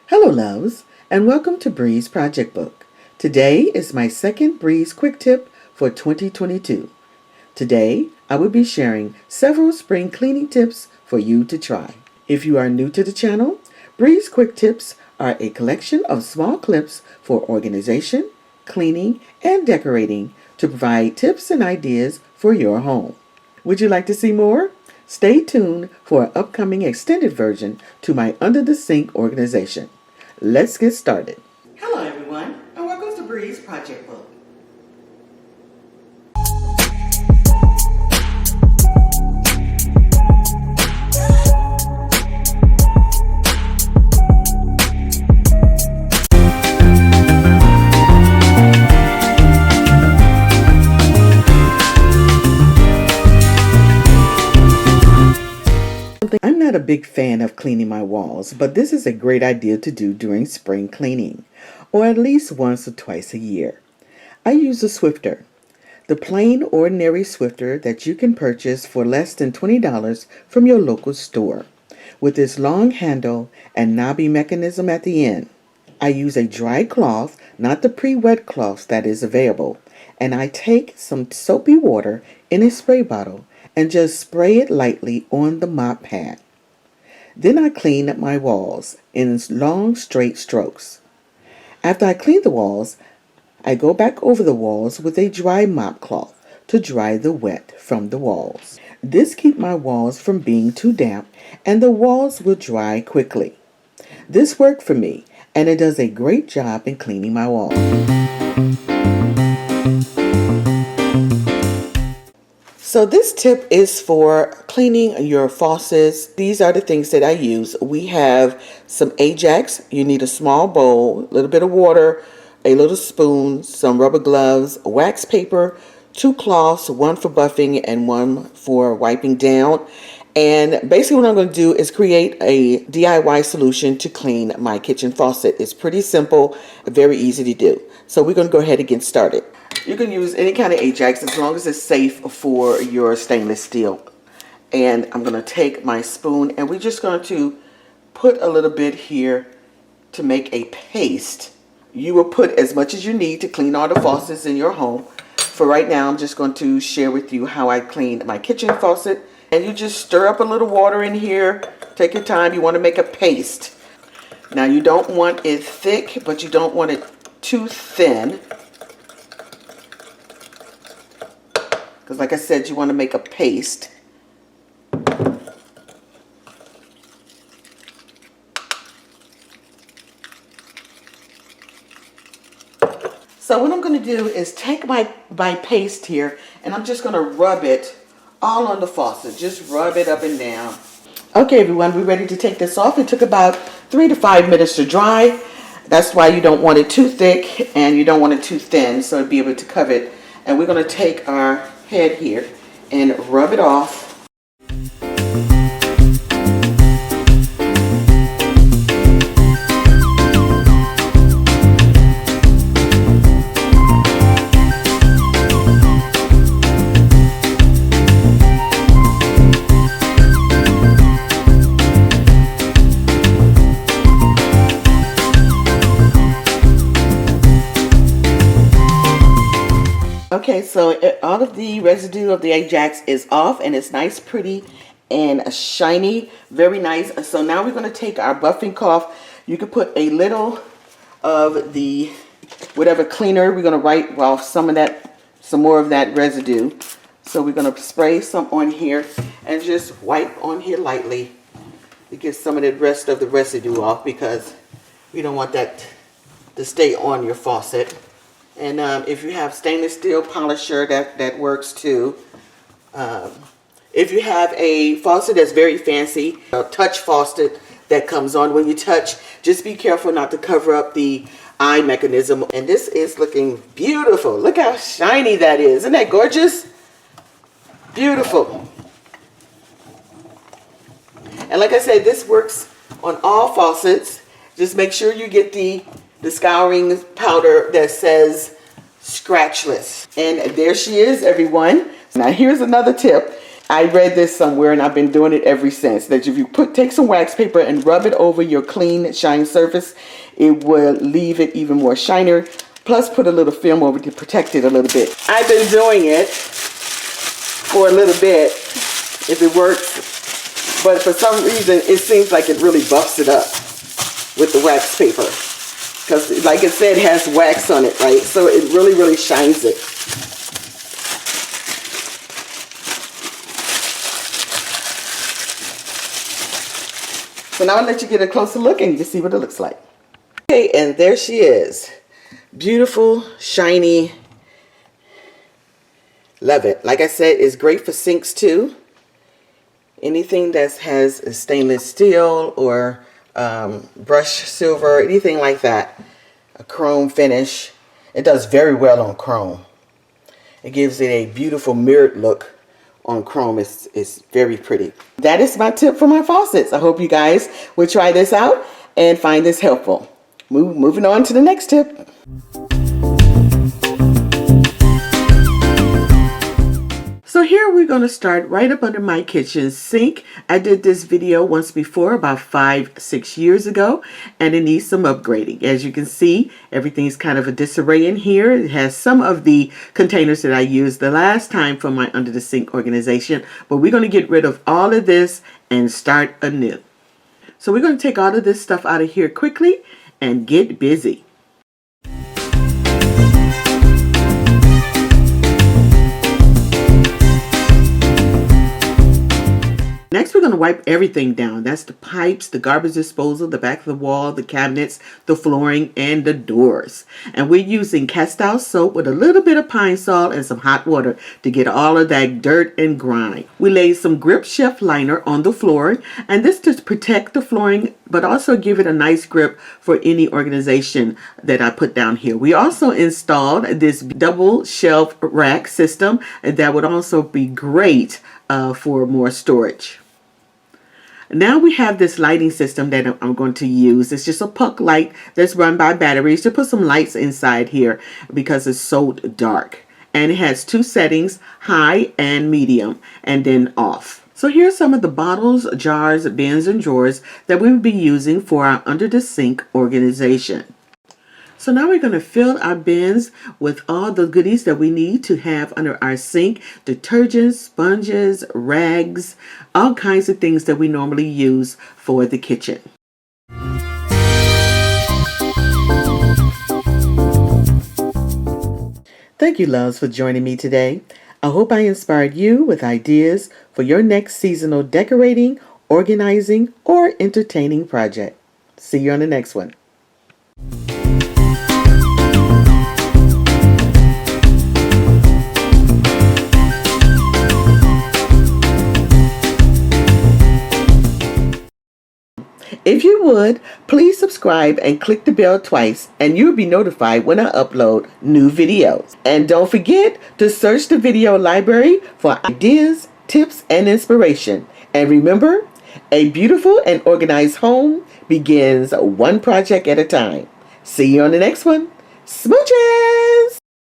Hello loves, and welcome to Breeze Project Book. Today is my second Breeze Quick Tip for 2022. Today, I will be sharing several spring cleaning tips for you to try. If you are new to the channel, Breeze Quick Tips are a collection of small clips for organization, cleaning, and decorating to provide tips and ideas for your home. Would you like to see more? Stay tuned for an upcoming extended version to my Under the Sink organization. Let's get started. Hello everyone, and welcome to Breeze Project Book. I'm not a big fan of cleaning my walls, but this is a great idea to do during spring cleaning, or at least once or twice a year. I use a Swiffer, the plain ordinary Swiffer that you can purchase for less than $20 from your local store, with its long handle and knobby mechanism at the end. I use a dry cloth, not the pre-wet cloth that is available, and I take some soapy water in a spray bottle and just spray it lightly on the mop pad. Then I clean up my walls in long straight strokes. After I clean the walls, I go back over the walls with a dry mop cloth to dry the wet from the walls. This keeps my walls from being too damp, and the walls will dry quickly. This worked for me, and it does a great job in cleaning my walls. So this tip is for cleaning your faucets. These are the things that I use. We have some Ajax. You need a small bowl, a little bit of water, a little spoon, some rubber gloves, wax paper, 2 cloths, one for buffing and one for wiping down. And basically what I'm going to do is create a DIY solution to clean my kitchen faucet. It's pretty simple, very easy to do. So we're going to go ahead and get started. You can use any kind of Ajax as long as it's safe for your stainless steel. And I'm going to take my spoon and we're just going to put a little bit here to make a paste. You will put as much as you need to clean all the faucets in your home. For right now, I'm just going to share with you how I clean my kitchen faucet. And you just stir up a little water in here. Take your time. You want to make a paste. Now you don't want it thick, but you don't want it too thin. Because like I said, you want to make a paste. So what I'm going to do is take my paste here and I'm just going to rub it all on the faucet. Just rub it up and down. Okay everyone, we're ready to take this off. It took about 3 to 5 minutes to dry. That's why you don't want it too thick and you don't want it too thin, so it'll be able to cover it. And we're going to take our head here and rub it off. Okay, so all of the residue of the Ajax is off and it's nice, pretty, and shiny. Very nice. So now we're going to take our buffing cloth. You can put a little of the whatever cleaner. We're going to wipe off some more of that residue. So we're going to spray some on here and just wipe on here lightly to get some of the rest of the residue off because we don't want that to stay on your faucet. And if you have stainless steel polisher, that works too. If you have a faucet that's very fancy, a touch faucet that comes on when you touch, just be careful not to cover up the eye mechanism. And this is looking beautiful. Look how shiny that is. Isn't that gorgeous? Beautiful. And like I said, this works on all faucets. Just make sure you get the scouring powder that says scratchless. And there she is, everyone. Now here's another tip. I read this somewhere and I've been doing it ever since, that if you take some wax paper and rub it over your clean shine surface, it will leave it even more shinier. Plus put a little film over to protect it a little bit. I've been doing it for a little bit, if it works, but for some reason it seems like it really buffs it up with the wax paper, because like it said, it has wax on it, right? So it really shines it. So now I'll let you get a closer look and you can see what it looks like. Okay, and there she is. Beautiful, shiny. Love it. Like I said, it's great for sinks too. Anything that has stainless steel or brushed silver, anything like that. A chrome finish. It does very well on chrome. It gives it a beautiful mirrored look on chrome. It's very pretty. That is my tip for my faucets. I hope you guys will try this out and find this helpful. Moving on to the next tip. So here we're going to start right up under my kitchen sink. I did this video once before, about 5-6 years ago, and it needs some upgrading. As you can see, everything's kind of a disarray in here. It has some of the containers that I used the last time for my under the sink organization, but we're going to get rid of all of this and start anew. So we're going to take all of this stuff out of here quickly and get busy. Next, we're going to wipe everything down. That's the pipes, the garbage disposal, the back of the wall, the cabinets, the flooring, and the doors. And we're using cast-iron soap with a little bit of pine salt and some hot water to get all of that dirt and grime. We laid some grip shelf liner on the floor, and this to protect the flooring, but also give it a nice grip for any organization that I put down here. We also installed this double shelf rack system, and that would also be great for more storage. Now we have this lighting system that I'm going to use. It's just a puck light that's run by batteries to put some lights inside here because it's so dark. And it has two settings, high and medium, and then off. So here's some of the bottles, jars, bins, and drawers that we will be using for our under the sink organization. So now we're going to fill our bins with all the goodies that we need to have under our sink. Detergents, sponges, rags, all kinds of things that we normally use for the kitchen. Thank you, loves, for joining me today. I hope I inspired you with ideas for your next seasonal decorating, organizing, or entertaining project. See you on the next one. If you would, please subscribe and click the bell twice, and you'll be notified when I upload new videos. And don't forget to search the video library for ideas, tips, and inspiration. And remember, a beautiful and organized home begins one project at a time. See you on the next one. Smooches!